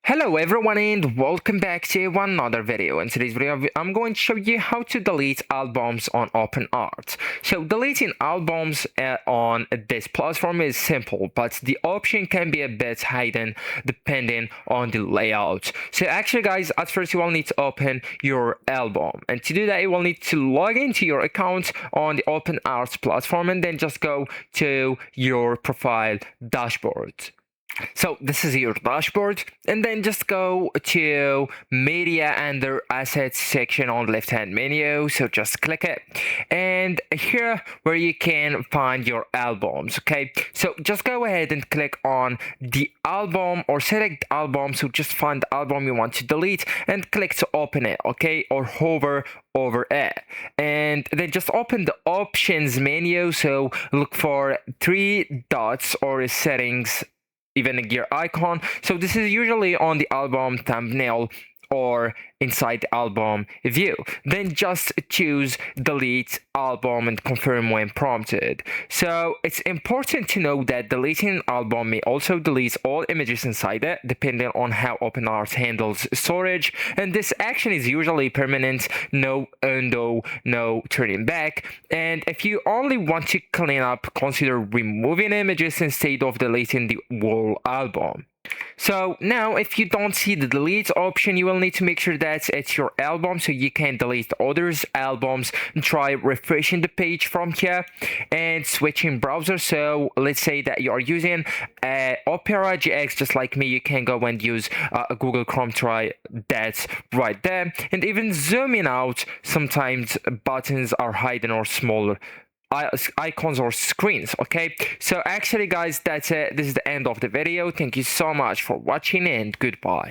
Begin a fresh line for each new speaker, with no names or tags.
Hello everyone and welcome back to another video. In today's video, I'm going to show you how to delete albums on OpenArt. So deleting albums on this platform is simple, but the option can be a bit hidden depending on the layout. So actually guys, at first you will need to open your album, and to do that you will need to log into your account on the OpenArt platform and then just go to your profile dashboard. So this is your dashboard, and then just go to media under assets section on the left hand menu. So just click it, and here where you can find your albums. Okay, so just go ahead and click on the album or select album. So just find the album you want to delete and click to open it. Okay, or hover over it, and then just open the options menu. So look for three dots or settings, even a gear icon. So this is usually on the album thumbnail or inside the album view. Then just choose delete album and confirm when prompted. So it's important to know that deleting an album may also delete all images inside it, depending on how OpenArt handles storage. And this action is usually permanent, no undo, no turning back. And if you only want to clean up, consider removing images instead of deleting the whole album. So now if you don't see the delete option, you will need to make sure that it's your album so you can delete others albums, and try refreshing the page from here and switching browser. So let's say that you are using Opera GX just like me, you can go and use Google Chrome, try that right there. And even zooming out, sometimes buttons are hidden or smaller icons or screens. Okay, so actually guys, that's it. This is the end of the video. Thank you so much for watching and goodbye.